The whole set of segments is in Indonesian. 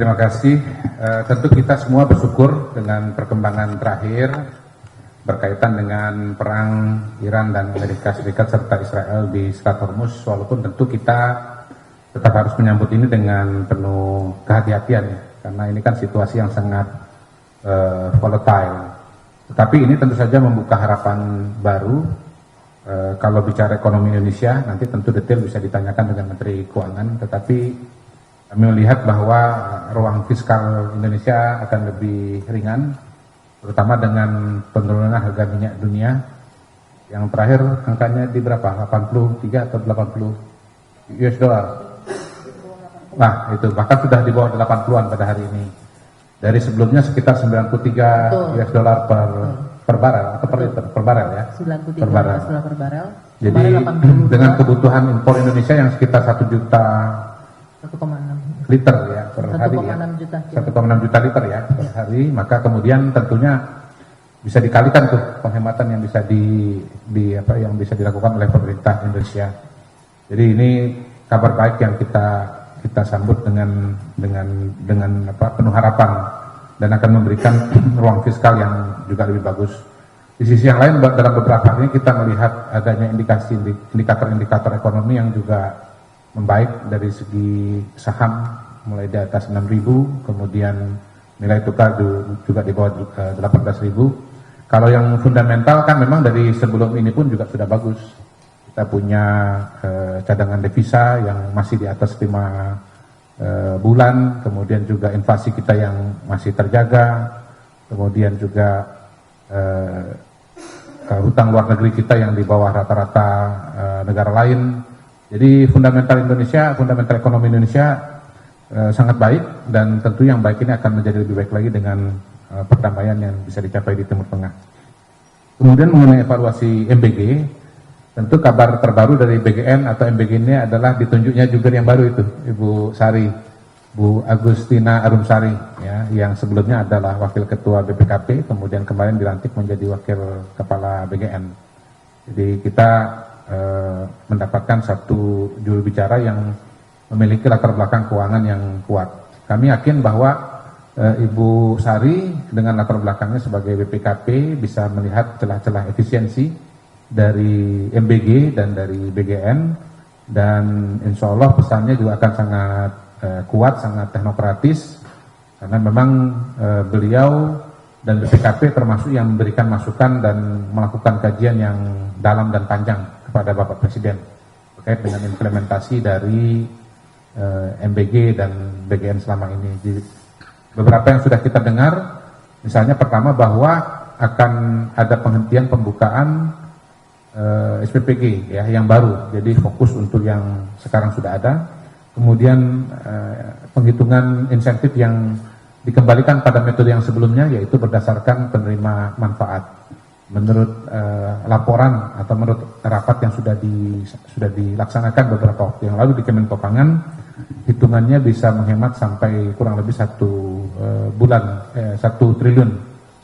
Terima kasih. Tentu kita semua bersyukur dengan perkembangan terakhir berkaitan dengan perang Iran dan Amerika Serikat serta Israel di Selat Hormuz, walaupun tentu kita tetap harus menyambut ini dengan penuh kehati-hatian ya, karena ini kan situasi yang sangat volatile. Tetapi ini tentu saja membuka harapan baru. Kalau bicara ekonomi Indonesia, nanti tentu detail bisa ditanyakan dengan Menteri Keuangan, tetapi kami melihat bahwa ruang fiskal Indonesia akan lebih ringan, terutama dengan penurunan harga minyak dunia. Yang terakhir angkanya di berapa? 83 atau 80 US dollar. Nah, itu bahkan sudah di bawah 80-an pada hari ini. Dari sebelumnya sekitar 93 US dollar per barel atau per liter, per barel ya. 93 per barel. per barel. Jadi dengan kebutuhan impor Indonesia yang sekitar 1,6 juta liter ya per hari ya, 1,6 juta liter ya per hari, maka kemudian tentunya bisa dikalikan tuh penghematan yang bisa yang bisa dilakukan oleh pemerintah Indonesia. Jadi ini kabar baik yang kita sambut dengan penuh harapan dan akan memberikan ruang fiskal yang juga lebih bagus. Di sisi yang lain dalam beberapa hari ini kita melihat adanya indikator-indikator ekonomi yang juga membaik dari segi saham mulai di atas 6.000, kemudian nilai tukar juga di bawah 18.000. Kalau yang fundamental kan memang dari sebelum ini pun juga sudah bagus. Kita punya cadangan devisa yang masih di atas 5 bulan, kemudian juga inflasi kita yang masih terjaga, kemudian juga hutang luar negeri kita yang di bawah rata-rata negara lain. Jadi fundamental ekonomi Indonesia sangat baik, dan tentu yang baik ini akan menjadi lebih baik lagi dengan perdamaian yang bisa dicapai di Timur Tengah. Kemudian mengenai evaluasi MBG, tentu kabar terbaru dari BGN atau MBG ini adalah ditunjuknya jubir yang baru itu, Ibu Sari, Bu Agustina Arumsari, ya, yang sebelumnya adalah Wakil Ketua BPKP, kemudian kemarin dilantik menjadi Wakil Kepala BGN. Jadi kita mendapatkan satu juru bicara yang memiliki latar belakang keuangan yang kuat. Kami yakin bahwa Ibu Sari dengan latar belakangnya sebagai BPKP bisa melihat celah-celah efisiensi dari MBG dan dari BGN, dan insya Allah pesannya juga akan sangat kuat, sangat teknokratis, karena memang beliau dan BPKP termasuk yang memberikan masukan dan melakukan kajian yang dalam dan panjang kepada Bapak Presiden terkait dengan implementasi dari MBG dan BGN selama ini. Jadi, beberapa yang sudah kita dengar, misalnya pertama bahwa akan ada penghentian pembukaan SPPG ya yang baru, jadi fokus untuk yang sekarang sudah ada. Kemudian penghitungan insentif yang dikembalikan pada metode yang sebelumnya, yaitu berdasarkan penerima manfaat. Menurut laporan atau menurut rapat yang sudah dilaksanakan beberapa waktu yang lalu di Kemenkopangan, hitungannya bisa menghemat sampai kurang lebih 1 triliun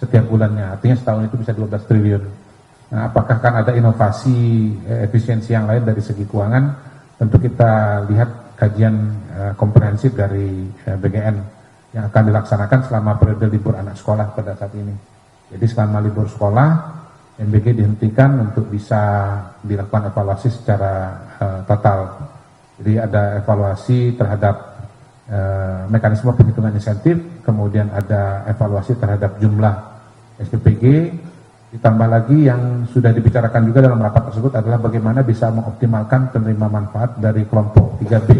setiap bulannya. Artinya setahun itu bisa 12 triliun. Nah, apakah akan ada inovasi efisiensi yang lain dari segi keuangan? Tentu kita lihat kajian komprehensif dari BGN yang akan dilaksanakan selama periode libur anak sekolah pada saat ini. Jadi selama libur sekolah, MBG dihentikan untuk bisa dilakukan evaluasi secara total. Jadi ada evaluasi terhadap mekanisme penghitungan insentif, kemudian ada evaluasi terhadap jumlah SPPG, ditambah lagi yang sudah dibicarakan juga dalam rapat tersebut adalah bagaimana bisa mengoptimalkan penerima manfaat dari kelompok 3B,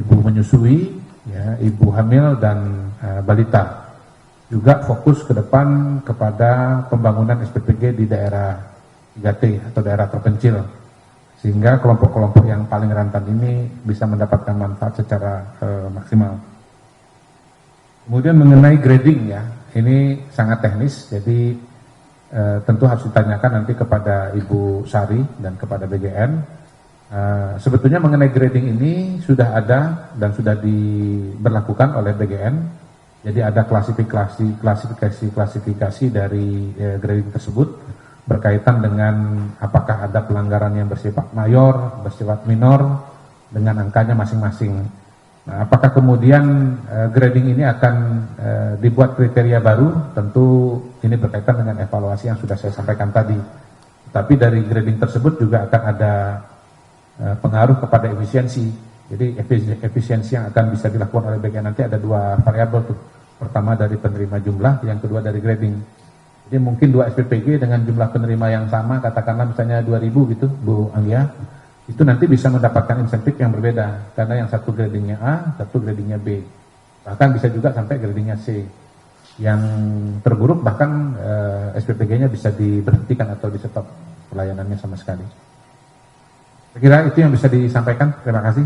ibu menyusui, ya, ibu hamil, dan balita. Juga fokus ke depan kepada pembangunan SPPG di daerah 3T atau daerah terpencil, sehingga kelompok-kelompok yang paling rentan ini bisa mendapatkan manfaat secara maksimal. Kemudian mengenai grading, ya, ini sangat teknis, jadi tentu harus ditanyakan nanti kepada Ibu Sari dan kepada BGN. Sebetulnya mengenai grading ini sudah ada dan sudah diberlakukan oleh BGN. Jadi ada klasifikasi dari grading tersebut berkaitan dengan apakah ada pelanggaran yang bersifat mayor, bersifat minor, dengan angkanya masing-masing. Nah, apakah kemudian grading ini akan dibuat kriteria baru? Tentu ini berkaitan dengan evaluasi yang sudah saya sampaikan tadi. Tapi dari grading tersebut juga akan ada pengaruh kepada efisiensi. Jadi efisiensi yang akan bisa dilakukan oleh BK nanti ada dua variabel tuh. Pertama dari penerima jumlah, yang kedua dari grading. Jadi mungkin 2 SPPG dengan jumlah penerima yang sama, katakanlah misalnya 2.000 gitu, Bu Anggia, itu nanti bisa mendapatkan insentif yang berbeda, karena yang satu gradingnya A, satu gradingnya B, bahkan bisa juga sampai gradingnya C. Yang terburuk bahkan SPPG-nya bisa diberhentikan atau di stop pelayanannya sama sekali. Saya kira itu yang bisa disampaikan. Terima kasih.